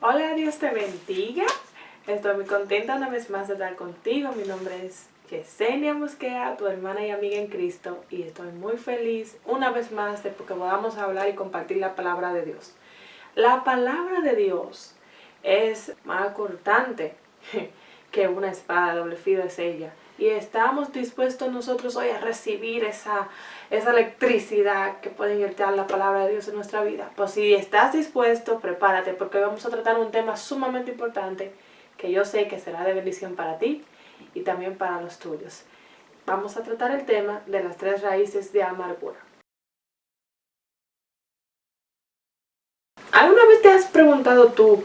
Hola, Dios te bendiga. Estoy muy contenta una vez más de estar contigo. Mi nombre es Yesenia Mosquera, tu hermana y amiga en Cristo, y estoy muy feliz una vez más de que podamos hablar y compartir la palabra de Dios. La palabra de Dios es más cortante que una espada de doble filo es ella. Y estamos dispuestos nosotros hoy a recibir esa electricidad que puede inyectar la palabra de Dios en nuestra vida. Pues si estás dispuesto, prepárate, porque hoy vamos a tratar un tema sumamente importante que yo sé que será de bendición para ti y también para los tuyos. Vamos a tratar el tema de las 3 raíces de amargura. ¿Alguna vez te has preguntado tú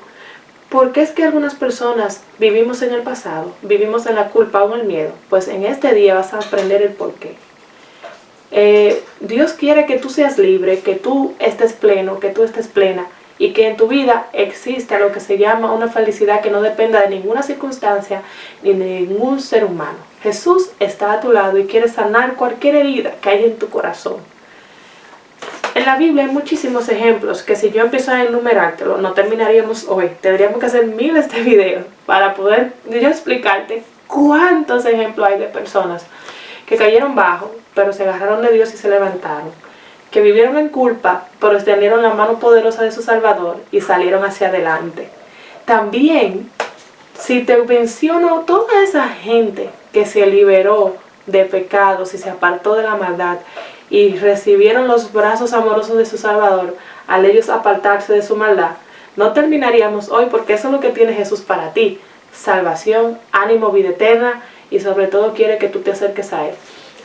por qué es que algunas personas vivimos en el pasado, vivimos en la culpa o en el miedo? Pues en este día vas a aprender el porqué. Dios quiere que tú seas libre, que tú estés pleno, que tú estés plena y que en tu vida exista lo que se llama una felicidad que no dependa de ninguna circunstancia ni de ningún ser humano. Jesús está a tu lado y quiere sanar cualquier herida que hay en tu corazón. En la Biblia hay muchísimos ejemplos que si yo empiezo a enumerártelo no terminaríamos hoy. Tendríamos que hacer miles de videos para poder yo explicarte cuántos ejemplos hay de personas que cayeron bajo, pero se agarraron de Dios y se levantaron, que vivieron en culpa, pero extendieron la mano poderosa de su Salvador y salieron hacia adelante. También, si te menciono toda esa gente que se liberó de pecados y se apartó de la maldad y recibieron los brazos amorosos de su Salvador al ellos apartarse de su maldad, no terminaríamos hoy, porque eso es lo que tiene Jesús para ti: salvación, ánimo, vida eterna, y sobre todo quiere que tú te acerques a Él.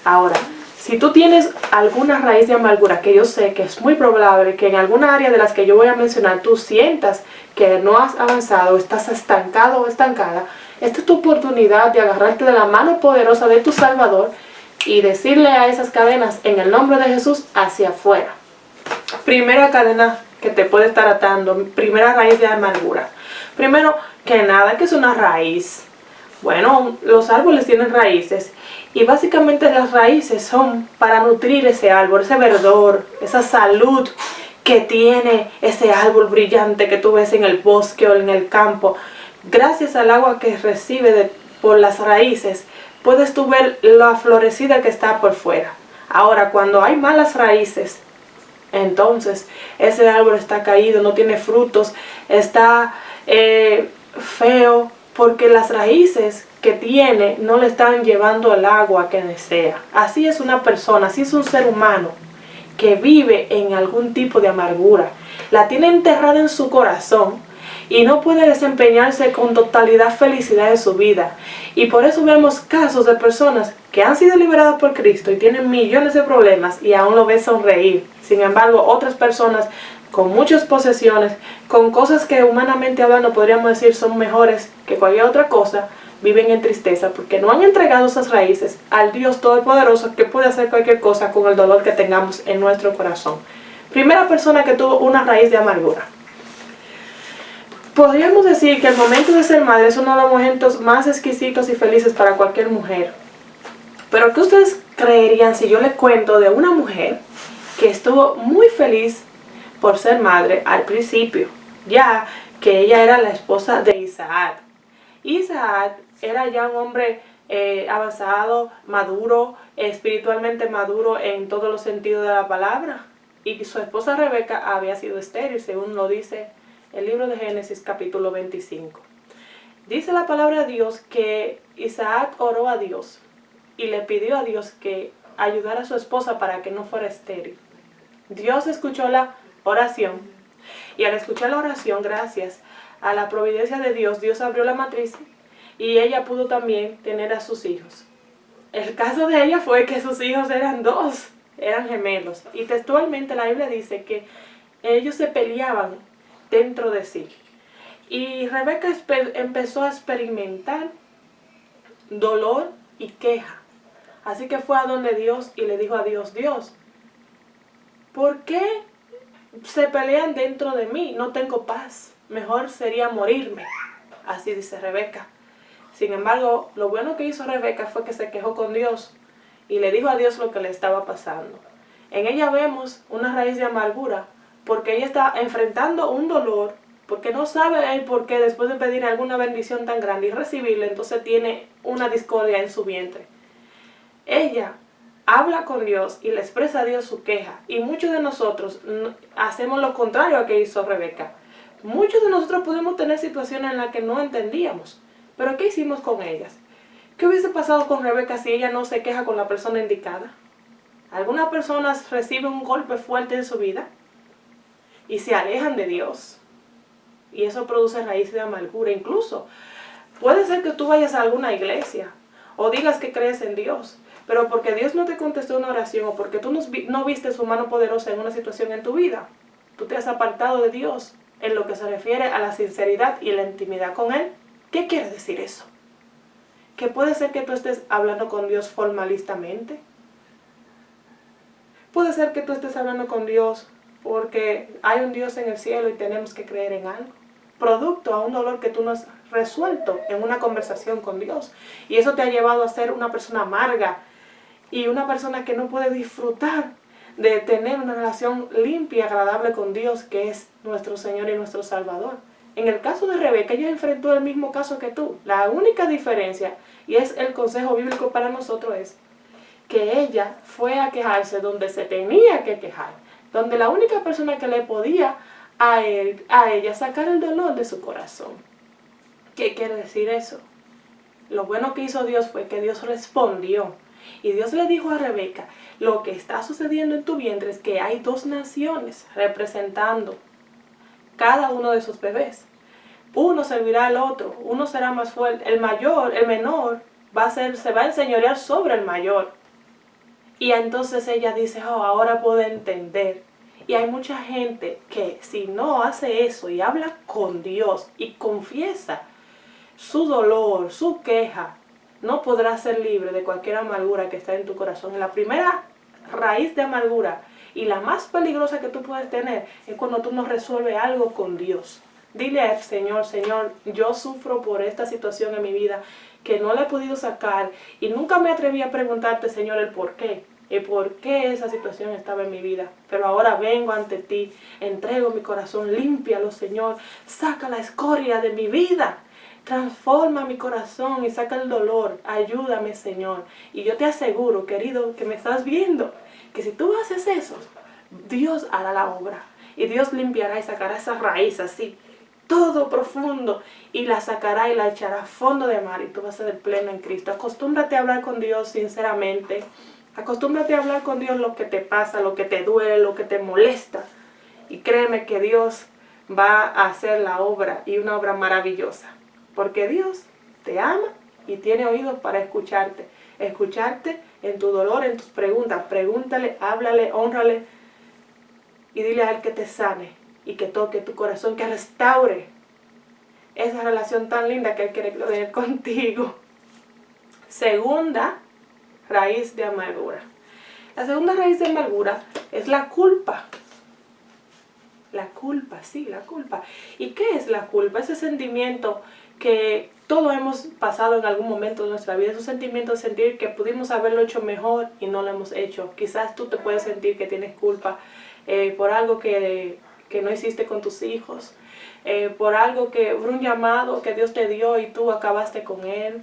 Ahora, si tú tienes alguna raíz de amargura, que yo sé que es muy probable que en alguna área de las que yo voy a mencionar tú sientas que no has avanzado, estás estancado o estancada, esta es tu oportunidad de agarrarte de la mano poderosa de tu Salvador y decirle a esas cadenas en el nombre de Jesús hacia afuera. Primera cadena que te puede estar atando, primera raíz de amargura. Primero que nada, ¿qué es una raíz? Bueno, los árboles tienen raíces y básicamente las raíces son para nutrir ese árbol, ese verdor, esa salud que tiene ese árbol brillante que tú ves en el bosque o en el campo. Gracias al agua que recibe por las raíces, puedes tú ver la florecida que está por fuera. Ahora, cuando hay malas raíces, entonces ese árbol está caído, no tiene frutos, está feo, porque las raíces que tiene no le están llevando el agua que desea. Así es una persona, así es un ser humano que vive en algún tipo de amargura. La tiene enterrada en su corazón y no puede desempeñarse con totalidad felicidad en su vida. Y por eso vemos casos de personas que han sido liberadas por Cristo y tienen millones de problemas y aún lo ven sonreír. Sin embargo, otras personas con muchas posesiones, con cosas que humanamente hablando podríamos decir son mejores que cualquier otra cosa, viven en tristeza porque no han entregado esas raíces al Dios Todopoderoso, que puede hacer cualquier cosa con el dolor que tengamos en nuestro corazón. Primera persona que tuvo una raíz de amargura. Podríamos decir que el momento de ser madre es uno de los momentos más exquisitos y felices para cualquier mujer. Pero ¿qué ustedes creerían si yo les cuento de una mujer que estuvo muy feliz por ser madre al principio, ya que ella era la esposa de Isaac? Isaac era ya un hombre avanzado, maduro, espiritualmente maduro en todos los sentidos de la palabra. Y su esposa Rebeca había sido estéril, según lo dice el libro de Génesis capítulo 25. Dice la palabra de Dios que Isaac oró a Dios y le pidió a Dios que ayudara a su esposa para que no fuera estéril. Dios escuchó la oración y al escuchar la oración, gracias a la providencia de Dios, Dios abrió la matriz y ella pudo también tener a sus hijos. El caso de ella fue que sus hijos eran 2, eran gemelos. Y textualmente la Biblia dice que ellos se peleaban dentro de sí. Y Rebeca empezó a experimentar dolor y queja. Así que fue a donde Dios y le dijo a Dios: Dios, ¿por qué se pelean dentro de mí? No tengo paz. Mejor sería morirme. Así dice Rebeca. Sin embargo, lo bueno que hizo Rebeca fue que se quejó con Dios y le dijo a Dios lo que le estaba pasando. En ella vemos una raíz de amargura porque ella está enfrentando un dolor porque no sabe el por qué después de pedir alguna bendición tan grande y recibirla, entonces tiene una discordia en su vientre. Ella habla con Dios y le expresa a Dios su queja, y muchos de nosotros hacemos lo contrario a que hizo Rebeca. Muchos de nosotros podemos tener situaciones en las que no entendíamos, pero ¿qué hicimos con ellas? ¿Qué hubiese pasado con Rebeca si ella no se queja con la persona indicada? Algunas personas reciben un golpe fuerte en su vida y se alejan de Dios, y eso produce raíces de amargura. Incluso puede ser que tú vayas a alguna iglesia o digas que crees en Dios, pero porque Dios no te contestó una oración o porque tú no viste su mano poderosa en una situación en tu vida, tú te has apartado de Dios en lo que se refiere a la sinceridad y la intimidad con Él. ¿Qué quiere decir eso? Que puede ser que tú estés hablando con Dios formalistamente. Puede ser que tú estés hablando con Dios porque hay un Dios en el cielo y tenemos que creer en algo, producto a un dolor que tú no has resuelto en una conversación con Dios. Y eso te ha llevado a ser una persona amarga y una persona que no puede disfrutar de tener una relación limpia y agradable con Dios, que es nuestro Señor y nuestro Salvador. En el caso de Rebeca, ella enfrentó el mismo caso que tú. La única diferencia, y es el consejo bíblico para nosotros, es que ella fue a quejarse donde se tenía que quejar, donde la única persona que le podía a ella sacar el dolor de su corazón. ¿Qué quiere decir eso? Lo bueno que hizo Dios fue que Dios respondió. Y Dios le dijo a Rebeca, lo que está sucediendo en tu vientre es que hay 2 naciones representando cada uno de sus bebés. Uno servirá al otro, uno será más fuerte. El menor se va a enseñorear sobre el mayor. Y entonces ella dice, ahora puedo entender. Y hay mucha gente que si no hace eso y habla con Dios y confiesa su dolor, su queja, no podrás ser libre de cualquier amargura que está en tu corazón. Y la primera raíz de amargura y la más peligrosa que tú puedes tener es cuando tú no resuelves algo con Dios. Dile al Señor, Señor, yo sufro por esta situación en mi vida que no la he podido sacar y nunca me atreví a preguntarte, Señor, el por qué. El por qué esa situación estaba en mi vida. Pero ahora vengo ante ti, entrego mi corazón, límpialo, Señor, saca la escoria de mi vida. Transforma mi corazón y saca el dolor. Ayúdame, Señor. Y yo te aseguro, querido, que me estás viendo, que si tú haces eso, Dios hará la obra. Y Dios limpiará y sacará esa raíz así, todo profundo, y la sacará y la echará a fondo de mar. Y tú vas a ser pleno en Cristo. Acostúmbrate a hablar con Dios sinceramente. Acostúmbrate a hablar con Dios lo que te pasa, lo que te duele, lo que te molesta. Y créeme que Dios va a hacer la obra, y una obra maravillosa. Porque Dios te ama y tiene oídos para escucharte. Escucharte en tu dolor, en tus preguntas. Pregúntale, háblale, hónrale y dile a Él que te sane y que toque tu corazón, que restaure esa relación tan linda que Él quiere tener contigo. Segunda raíz de amargura. La segunda raíz de amargura es la culpa. La culpa, sí, la culpa. ¿Y qué es la culpa? Ese sentimiento que todos hemos pasado en algún momento de nuestra vida. Es un sentimiento de sentir que pudimos haberlo hecho mejor y no lo hemos hecho. Quizás tú te puedes sentir que tienes culpa por algo que no hiciste con tus hijos. Por un llamado que Dios te dio y tú acabaste con él.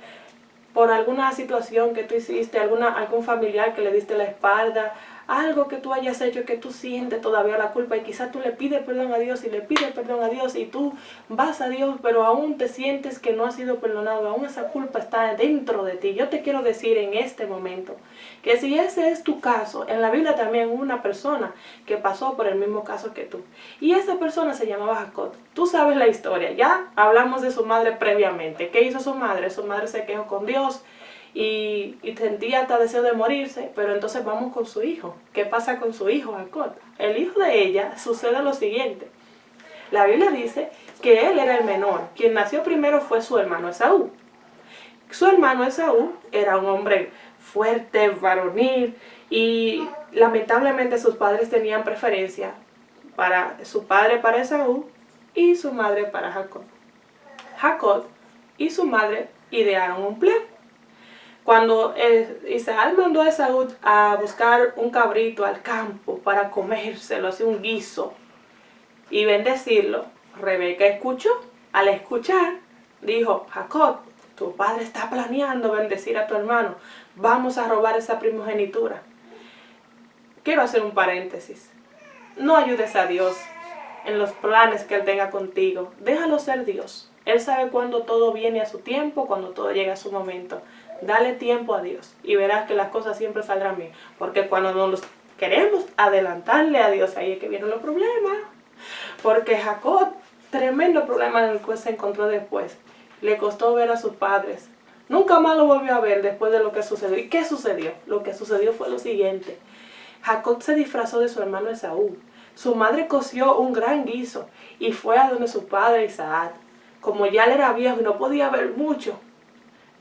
Por alguna situación que tú hiciste, algún familiar que le diste la espalda, algo que tú hayas hecho que tú sientes todavía la culpa y quizás tú le pides perdón a Dios y le pides perdón a Dios y tú vas a Dios, pero aún te sientes que no has sido perdonado, aún esa culpa está dentro de ti. Yo te quiero decir en este momento que si ese es tu caso, en la Biblia también hubo una persona que pasó por el mismo caso que tú. Y esa persona se llamaba Jacob. Tú sabes la historia, ya hablamos de su madre previamente. ¿Qué hizo su madre? Su madre se quejó con Dios y sentía hasta deseo de morirse, pero entonces vamos con su hijo. ¿Qué pasa con su hijo Jacob? El hijo de ella sucede lo siguiente. La Biblia dice que él era el menor. Quien nació primero fue su hermano Esaú. Su hermano Esaú era un hombre fuerte, varonil, y lamentablemente sus padres tenían preferencia para su padre para Esaú y su madre para Jacob. Jacob y su madre idearon un plan. Cuando Isaac mandó a Esaú a buscar un cabrito al campo para comérselo, así un guiso, y bendecirlo, Rebeca escuchó. Al escuchar, dijo, Jacob, tu padre está planeando bendecir a tu hermano. Vamos a robar esa primogenitura. Quiero hacer un paréntesis. No ayudes a Dios en los planes que Él tenga contigo. Déjalo ser Dios. Él sabe cuándo todo viene a su tiempo, cuando todo llega a su momento. Dale tiempo a Dios y verás que las cosas siempre saldrán bien. Porque cuando nos queremos adelantarle a Dios, ahí es que vienen los problemas. Porque Jacob, tremendo problema en el cual se encontró después. Le costó ver a sus padres. Nunca más lo volvió a ver después de lo que sucedió. ¿Y qué sucedió? Lo que sucedió fue lo siguiente. Jacob se disfrazó de su hermano Esaú. Su madre coció un gran guiso y fue a donde su padre Isaac. Como ya él era viejo y no podía ver mucho,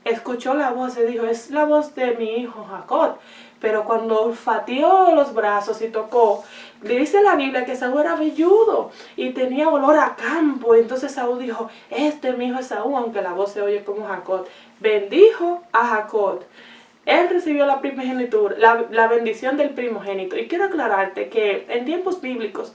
escuchó la voz y dijo, es la voz de mi hijo Jacob. Pero cuando olfateó los brazos y tocó, le dice la Biblia que Esaú era velludo y tenía olor a campo. Y entonces Esaú dijo, este es mi hijo Esaú, aunque la voz se oye como Jacob. Bendijo a Jacob. Él recibió la primogenitura, la bendición del primogénito. Y quiero aclararte que en tiempos bíblicos,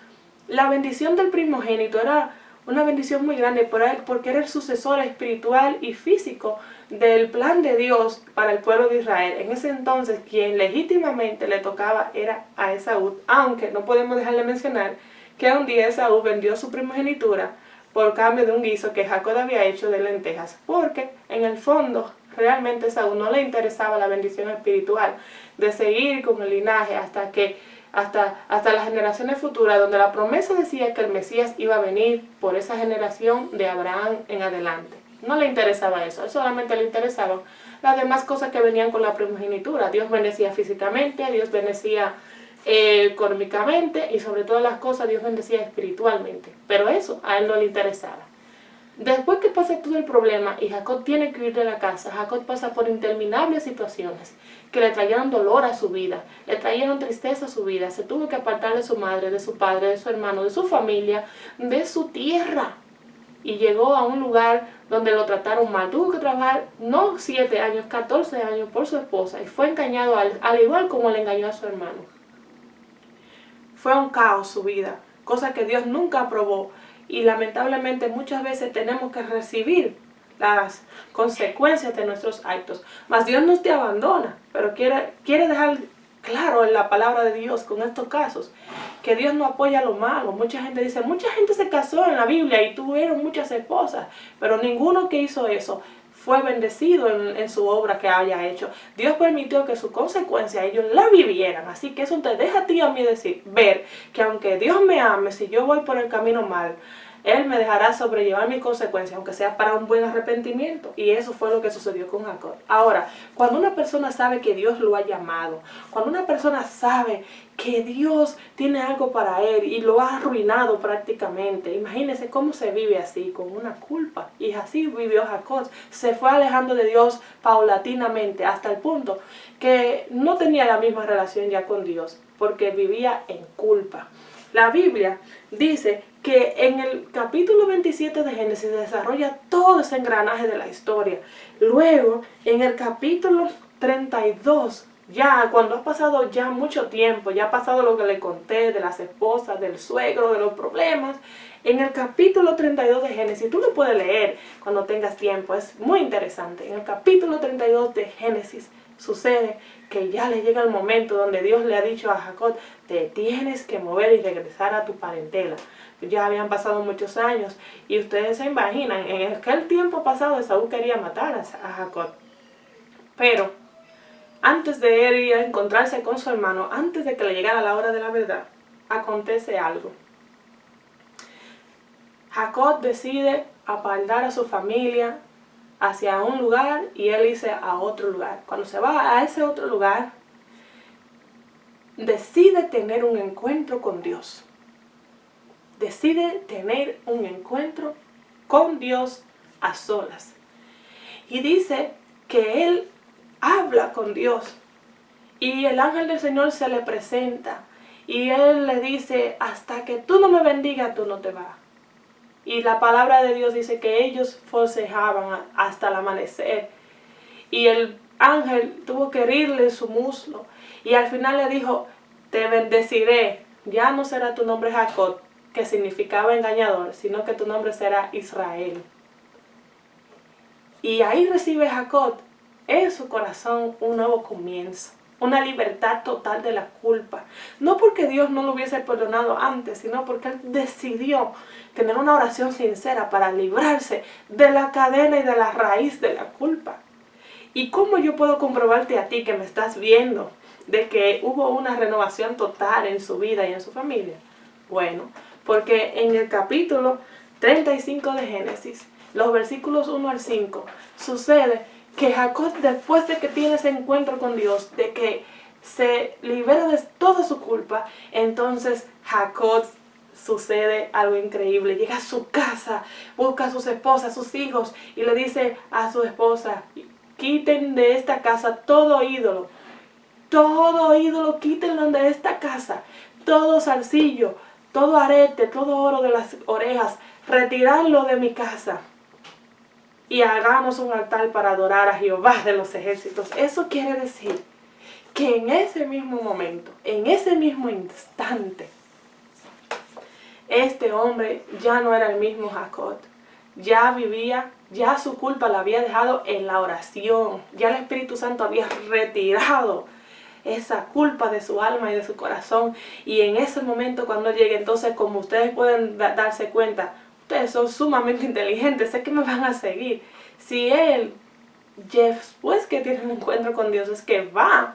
la bendición del primogénito era una bendición muy grande para él, porque era el sucesor espiritual y físico del plan de Dios para el pueblo de Israel. En ese entonces, quien legítimamente le tocaba era a Esaú, aunque no podemos dejar de mencionar que un día Esaú vendió su primogenitura por cambio de un guiso que Jacob había hecho de lentejas, porque en el fondo realmente a Esaú no le interesaba la bendición espiritual de seguir con el linaje hasta las generaciones futuras, donde la promesa decía que el Mesías iba a venir por esa generación de Abraham en adelante. No le interesaba eso, solamente le interesaban las demás cosas que venían con la primogenitura. Dios bendecía físicamente, Dios bendecía económicamente y sobre todas las cosas Dios bendecía espiritualmente. Pero eso a él no le interesaba. Después que pasa todo el problema y Jacob tiene que huir de la casa, Jacob pasa por interminables situaciones que le trajeron dolor a su vida, le trajeron tristeza a su vida. Se tuvo que apartar de su madre, de su padre, de su hermano, de su familia, de su tierra. Y llegó a un lugar donde lo trataron mal. Tuvo que trabajar no 7 años, 14 años por su esposa y fue engañado al igual como le engañó a su hermano. Fue un caos su vida, cosa que Dios nunca aprobó. Y lamentablemente muchas veces tenemos que recibir las consecuencias de nuestros actos. Mas Dios no te abandona, pero quiere dejar claro en la palabra de Dios con estos casos que Dios no apoya lo malo. Mucha gente dice, mucha gente se casó en la Biblia y tuvieron muchas esposas, pero ninguno que hizo eso fue bendecido en su obra que haya hecho. Dios permitió que su consecuencia ellos la vivieran. Así que eso te deja a ti y a mí ver que aunque Dios me ame, si yo voy por el camino mal, Él me dejará sobrellevar mis consecuencias, aunque sea para un buen arrepentimiento. Y eso fue lo que sucedió con Jacob. Ahora, cuando una persona sabe que Dios lo ha llamado, cuando una persona sabe que Dios tiene algo para él y lo ha arruinado prácticamente, imagínense cómo se vive así, con una culpa. Y así vivió Jacob. Se fue alejando de Dios paulatinamente hasta el punto que no tenía la misma relación ya con Dios, porque vivía en culpa. La Biblia dice que en el capítulo 27 de Génesis desarrolla todo ese engranaje de la historia. Luego, en el capítulo 32, ya cuando ha pasado ya mucho tiempo, ya ha pasado lo que le conté de las esposas, del suegro, de los problemas, en el capítulo 32 de Génesis, tú lo puedes leer cuando tengas tiempo, es muy interesante. En el capítulo 32 de Génesis sucede que ya le llega el momento donde Dios le ha dicho a Jacob, te tienes que mover y regresar a tu parentela. Ya habían pasado muchos años y ustedes se imaginan, en aquel tiempo pasado Esaú quería matar a Jacob. Pero antes de él ir a encontrarse con su hermano, antes de que le llegara la hora de la verdad, acontece algo. Jacob decide apartar a su familia hacia un lugar y él irse a otro lugar. Cuando se va a ese otro lugar, decide tener un encuentro con Dios. Decide tener un encuentro con Dios a solas. Y dice que él habla con Dios. Y el ángel del Señor se le presenta. Y él le dice, hasta que tú no me bendigas, tú no te vas. Y la palabra de Dios dice que ellos forcejaban hasta el amanecer. Y el ángel tuvo que herirle su muslo. Y al final le dijo, te bendeciré. Ya no será tu nombre Jacob, que significaba engañador, sino que tu nombre será Israel. Y ahí recibe Jacob en su corazón un nuevo comienzo, una libertad total de la culpa. No porque Dios no lo hubiese perdonado antes, sino porque él decidió tener una oración sincera para librarse de la cadena y de la raíz de la culpa. ¿Y cómo yo puedo comprobarte a ti que me estás viendo de que hubo una renovación total en su vida y en su familia? Bueno, porque en el capítulo 35 de Génesis, los versículos 1 al 5, sucede que Jacob, después de que tiene ese encuentro con Dios, de que se libera de toda su culpa, entonces Jacob sucede algo increíble. Llega a su casa, busca a sus esposas, a sus hijos, y le dice a su esposa: quiten de esta casa todo ídolo, quítenlo de esta casa, todo zarcillo, todo arete, todo oro de las orejas, retirarlo de mi casa. Y hagamos un altar para adorar a Jehová de los ejércitos. Eso quiere decir que en ese mismo momento, en ese mismo instante, este hombre ya no era el mismo Jacob. Ya vivía, ya su culpa la había dejado en la oración. Ya el Espíritu Santo había retirado esa culpa de su alma y de su corazón. Y en ese momento, cuando llegue, entonces, como ustedes pueden darse cuenta, ustedes son sumamente inteligentes, sé que me van a seguir. Si él, después que tiene un encuentro con Dios, es que va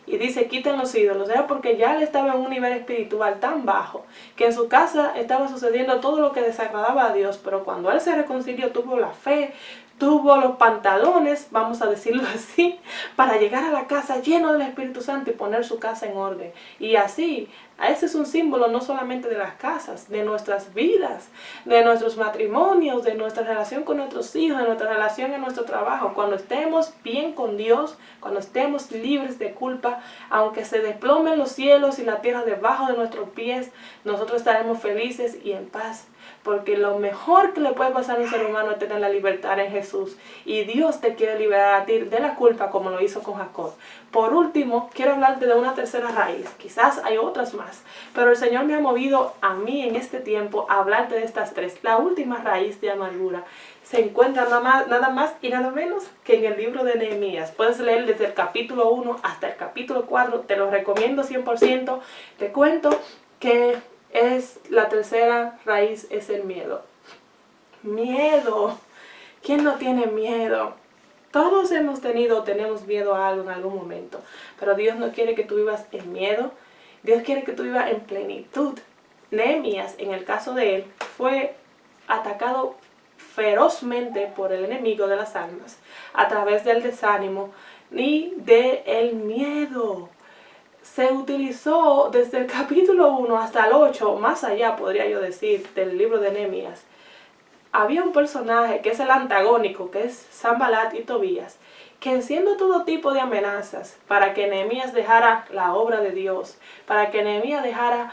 y dice: quiten los ídolos, era porque ya él estaba en un nivel espiritual tan bajo que en su casa estaba sucediendo todo lo que desagradaba a Dios. Pero cuando él se reconcilió, tuvo la fe, tuvo los pantalones, vamos a decirlo así, para llegar a la casa lleno del Espíritu Santo y poner su casa en orden. Y así, ese es un símbolo no solamente de las casas, de nuestras vidas, de nuestros matrimonios, de nuestra relación con nuestros hijos, de nuestra relación en nuestro trabajo. Cuando estemos bien con Dios, cuando estemos libres de culpa, aunque se desplomen los cielos y la tierra debajo de nuestros pies, nosotros estaremos felices y en paz. Porque lo mejor que le puede pasar a un ser humano es tener la libertad en Jesús. Y Dios te quiere liberar a ti de la culpa, como lo hizo con Jacob. Por último, quiero hablarte de una tercera raíz. Quizás hay otras más, pero el Señor me ha movido a mí en este tiempo a hablarte de estas tres. La última raíz de amargura se encuentra nada más y nada menos que en el libro de Nehemías. Puedes leer desde el capítulo 1 hasta el capítulo 4. Te lo recomiendo 100%. Te cuento que es la tercera raíz, es el miedo. Miedo. ¿Quién no tiene miedo? Todos tenemos miedo a algo en algún momento. Pero Dios no quiere que tú vivas en miedo. Dios quiere que tú vivas en plenitud. Nehemías, en el caso de él, fue atacado ferozmente por el enemigo de las almas a través del desánimo y del miedo. Se utilizó desde el capítulo 1 hasta el 8, más allá podría yo decir, del libro de Nehemías. Había un personaje que es el antagónico, que es Sanbalat y Tobías, que enciende todo tipo de amenazas para que Nehemías dejara la obra de Dios, para que Nehemías dejara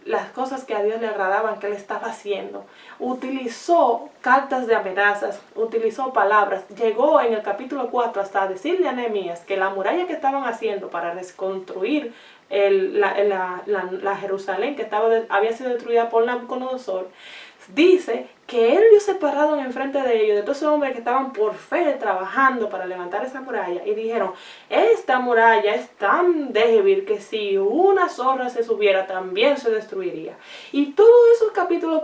las cosas que a Dios le agradaban que él estaba haciendo. Utilizó cartas de amenazas, utilizó palabras. Llegó en el capítulo 4 hasta decirle a Nehemías que la muralla que estaban haciendo para reconstruir la Jerusalén que había sido destruida por Nabucodonosor, dice que él vio separado en frente de ellos, de todos esos hombres que estaban por fe trabajando para levantar esa muralla, y dijeron: esta muralla es tan débil que si una zorra se subiera también se destruiría. Y todos esos capítulos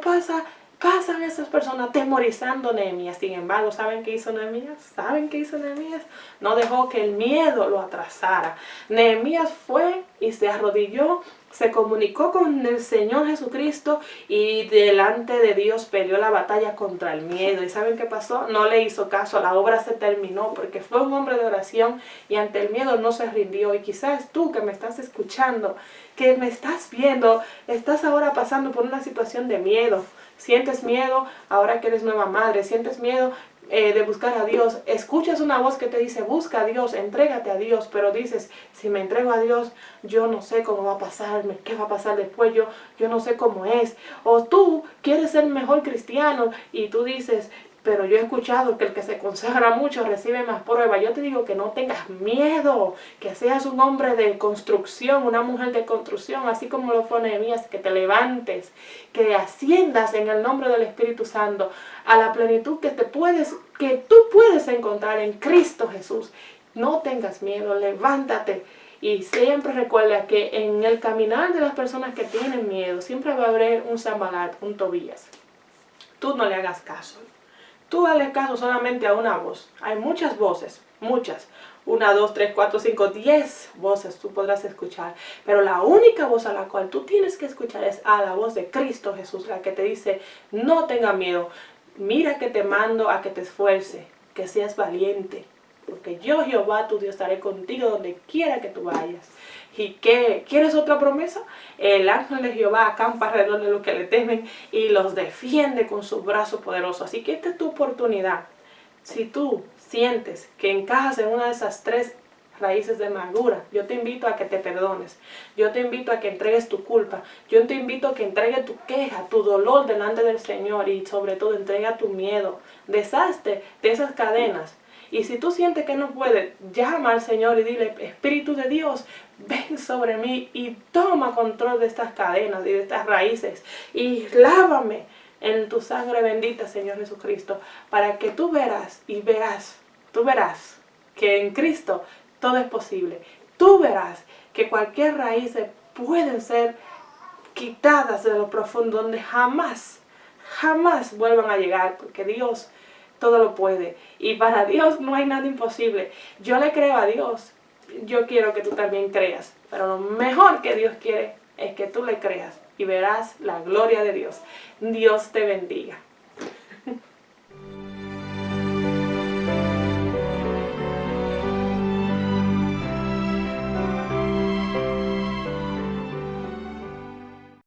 pasan esas personas temorizando a Nehemías. Sin embargo, ¿saben qué hizo Nehemías? ¿Saben qué hizo Nehemías? No dejó que el miedo lo atrasara. Nehemías fue y se arrodilló, se comunicó con el Señor Jesucristo y delante de Dios peleó la batalla contra el miedo. ¿Y saben qué pasó? No le hizo caso, la obra se terminó porque fue un hombre de oración y ante el miedo no se rindió. Y quizás tú que me estás escuchando, que me estás viendo, estás ahora pasando por una situación de miedo. Sientes miedo ahora que eres nueva madre, sientes miedo de buscar a Dios, escuchas una voz que te dice busca a Dios, entrégate a Dios, pero dices, si me entrego a Dios, yo no sé cómo va a pasarme, qué va a pasar después, yo no sé cómo es. O tú quieres ser mejor cristiano y tú dices, pero yo he escuchado que el que se consagra mucho recibe más prueba. Yo te digo que no tengas miedo, que seas un hombre de construcción, una mujer de construcción, así como lo fue Nehemías, que te levantes, que asciendas en el nombre del Espíritu Santo a la plenitud que tú puedes encontrar en Cristo Jesús. No tengas miedo, levántate. Y siempre recuerda que en el caminar de las personas que tienen miedo, siempre va a haber un Sanbalat, un Tobías. Tú no le hagas caso. Tú dale caso solamente a una voz. Hay muchas voces, muchas. 1, 2, 3, 4, 5, 10 voces tú podrás escuchar. Pero la única voz a la cual tú tienes que escuchar es a la voz de Cristo Jesús, la que te dice, no tenga miedo. Mira que te mando a que te esfuerces, que seas valiente. Porque yo, Jehová, tu Dios, estaré contigo donde quiera que tú vayas. ¿Y qué? ¿Quieres otra promesa? El ángel de Jehová acampa alrededor de los que le temen y los defiende con su brazo poderoso. Así que esta es tu oportunidad. Si tú sientes que encajas en una de esas 3 raíces de amargura, yo te invito a que te perdones. Yo te invito a que entregues tu culpa. Yo te invito a que entregues tu queja, tu dolor delante del Señor y sobre todo entrega tu miedo. Deshazte de esas cadenas. Y si tú sientes que no puedes, llama al Señor y dile, Espíritu de Dios, ven sobre mí y toma control de estas cadenas y de estas raíces y lávame en tu sangre bendita, Señor Jesucristo, para que tú verás que en Cristo todo es posible. Tú verás que cualquier raíz pueden ser quitadas de lo profundo, donde jamás vuelvan a llegar, porque Dios todo lo puede. Y para Dios no hay nada imposible. Yo le creo a Dios. Yo quiero que tú también creas. Pero lo mejor que Dios quiere es que tú le creas y verás la gloria de Dios. Dios te bendiga.